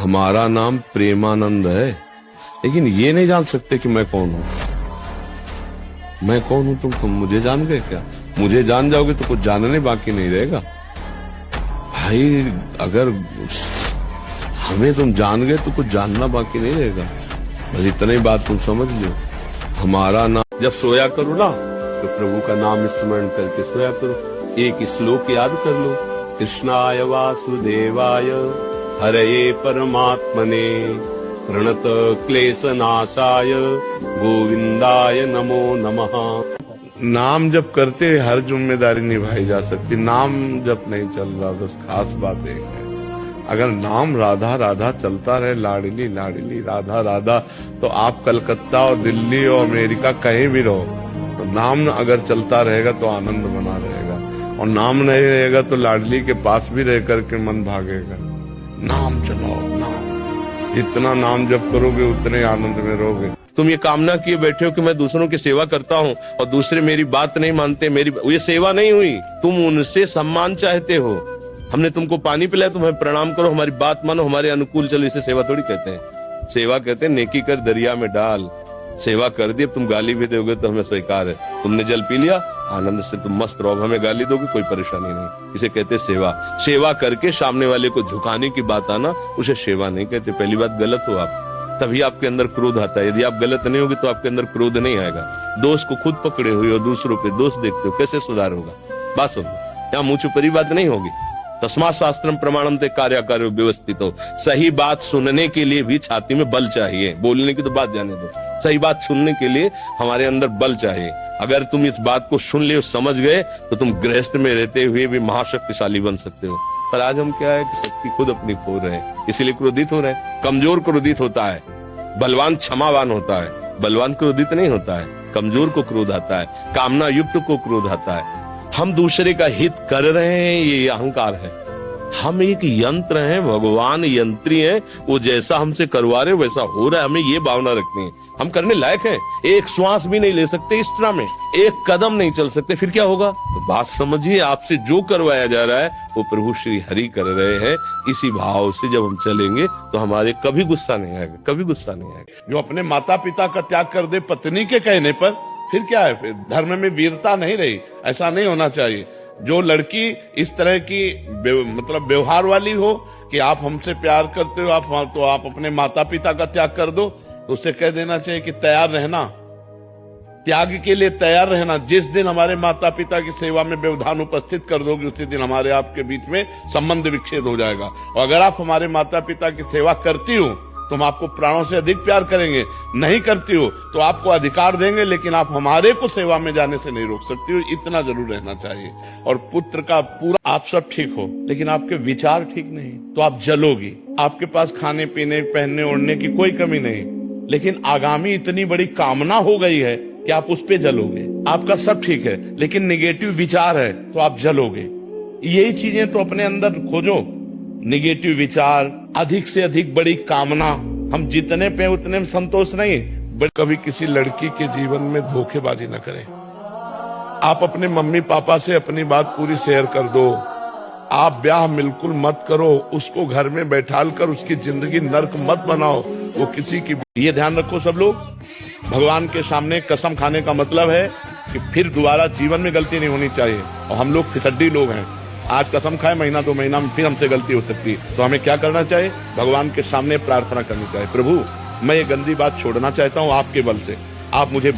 हमारा नाम प्रेमानंद है, लेकिन ये नहीं जान सकते कि मैं कौन हूं। मैं कौन हूं तुम मुझे जान गए क्या? मुझे जान जाओगे तो कुछ जानने बाकी नहीं रहेगा भाई। अगर हमें तुम जान गए तो कुछ जानना बाकी नहीं रहेगा। बस इतना ही बात तुम समझ लो। हमारा नाम जब सोया करो ना तो प्रभु का नाम स्मरण करके सोया करो। एक श्लोक याद कर लो, कृष्णाय वासुदेवाय हरये परमात्मने प्रणत क्लेशनाशाय गोविंदाय नमो नमः। नाम जप करते हर जिम्मेदारी निभाई जा सकती, नाम जप नहीं चल रहा, बस खास बात एक है। अगर नाम राधा राधा चलता रहे, लाडली लाडली राधा राधा, तो आप कलकत्ता और दिल्ली और अमेरिका कहीं भी रहो, तो नाम अगर चलता रहेगा तो आनंद बना रहेगा, और नाम नहीं रहेगा तो लाडली के पास भी रह करके मन भागेगा। नाम चलाओ, नाम जितना नाम जप करोगे उतने आनंद में रहोगे। तुम ये कामना किए बैठे हो कि मैं दूसरों की सेवा करता हूँ और दूसरे मेरी बात नहीं मानते, ये सेवा नहीं हुई। तुम उनसे सम्मान चाहते हो। हमने तुमको पानी पिलाया, तुम्हें प्रणाम करो, हमारी बात मानो, हमारे अनुकूल चलो, इसे सेवा थोड़ी कहते हैं। सेवा कहते हैं नेकी कर दरिया में डाल। सेवा कर दी, अब तुम गाली भी दोगे तो हमें स्वीकार है। तुमने जल पी लिया, आनंद से तुम मस्त रहो, हमें गाली दोगे कोई परेशानी नहीं। इसे कहते सेवा। सेवा करके सामने वाले को झुकाने की बात आना, उसे सेवा नहीं कहते। पहली बात गलत हो आप, तभी आपके अंदर क्रोध आता है। यदि आप गलत नहीं होगे तो आपके अंदर क्रोध नहीं आएगा। दोष को खुद पकड़े हुए हो, दूसरों पे दोष देखते हो, कैसे सुधार होगा? बात सुनो, यहाँ मुंह छुपरी बात नहीं होगी। तस्मात् शास्त्रम प्रमाणम ते कार्याकार्यो व्यवस्थित हो। सही बात सुनने के लिए भी छाती में बल चाहिए। बोलने की तो बात जाने दो, सही बात सुनने के लिए हमारे अंदर बल चाहिए। अगर तुम इस बात को सुन ले, समझ गए, तो तुम गृहस्थ में रहते हुए भी महाशक्तिशाली बन सकते हो। पर आज हम क्या है कि शक्ति खुद अपनी खो रहे हैं, इसीलिए क्रोधित हो रहे हैं। कमजोर क्रोधित होता है, बलवान क्षमावान होता है। बलवान क्रोधित नहीं होता है, कमजोर को क्रोध आता है, कामना युक्त को क्रोध आता है। हम दूसरे का हित कर रहे हैं, ये अहंकार है। हम एक यंत्र हैं, भगवान यंत्री हैं, वो जैसा हमसे करवा रहे वैसा हो रहा है। हमें ये भावना रखनी है, हम करने लायक हैं। एक श्वास भी नहीं ले सकते इस तरह में, एक कदम नहीं चल सकते, फिर क्या होगा? तो बात समझिए, आपसे जो करवाया जा रहा है वो प्रभु श्री हरि कर रहे हैं। इसी भाव से जब हम चलेंगे तो हमारे कभी गुस्सा नहीं आएगा, कभी गुस्सा नहीं आएगा। जो अपने माता पिता का त्याग कर दे पत्नी के कहने पर, फिर क्या है? फिर धर्म में वीरता नहीं रही। ऐसा नहीं होना चाहिए। जो लड़की इस तरह की मतलब व्यवहार वाली हो कि आप हमसे प्यार करते हो, आप अपने माता पिता का त्याग कर दो, तो उसे कह देना चाहिए कि तैयार रहना, त्याग के लिए तैयार रहना। जिस दिन हमारे माता पिता की सेवा में व्यवधान उपस्थित कर दोगे, उसी दिन हमारे आपके बीच में संबंध विच्छेद हो जाएगा। और अगर आप हमारे माता पिता की सेवा करती हो तो हम आपको प्राणों से अधिक प्यार करेंगे। नहीं करती हो तो आपको अधिकार देंगे, लेकिन आप हमारे को सेवा में जाने से नहीं रोक सकती हो। इतना जरूर रहना चाहिए। और पुत्र का पूरा आप सब ठीक हो, लेकिन आपके विचार ठीक नहीं, तो आप जलोगी। आपके पास खाने पीने पहनने ओढ़ने की कोई कमी नहीं, लेकिन आगामी इतनी बड़ी कामना हो गई है कि आप उस पे जलोगे। आपका सब ठीक है, लेकिन निगेटिव विचार है तो आप जलोगे। यही चीजें तो अपने अंदर खोजो। निगेटिव विचार, अधिक से अधिक बड़ी कामना। हम जितने पे उतने में संतोष नहीं। बट कभी किसी लड़की के जीवन में धोखेबाजी न करें। आप अपने मम्मी पापा से अपनी बात पूरी शेयर कर दो। आप ब्याह बिल्कुल मत करो, उसको घर में बैठाल कर उसकी जिंदगी नर्क मत बनाओ। वो किसी की, ये ध्यान रखो सब लोग। भगवान के सामने कसम खाने का मतलब है कि फिर दोबारा जीवन में गलती नहीं होनी चाहिए। और हम लोग फिसड्डी लोग हैं। आज कसम खाए, महीना 2 महीना में फिर हमसे गलती हो सकती है। तो हमें क्या करना चाहिए? भगवान के सामने प्रार्थना करनी चाहिए, प्रभु मैं ये गंदी बात छोड़ना चाहता हूँ आपके बल से, आप मुझे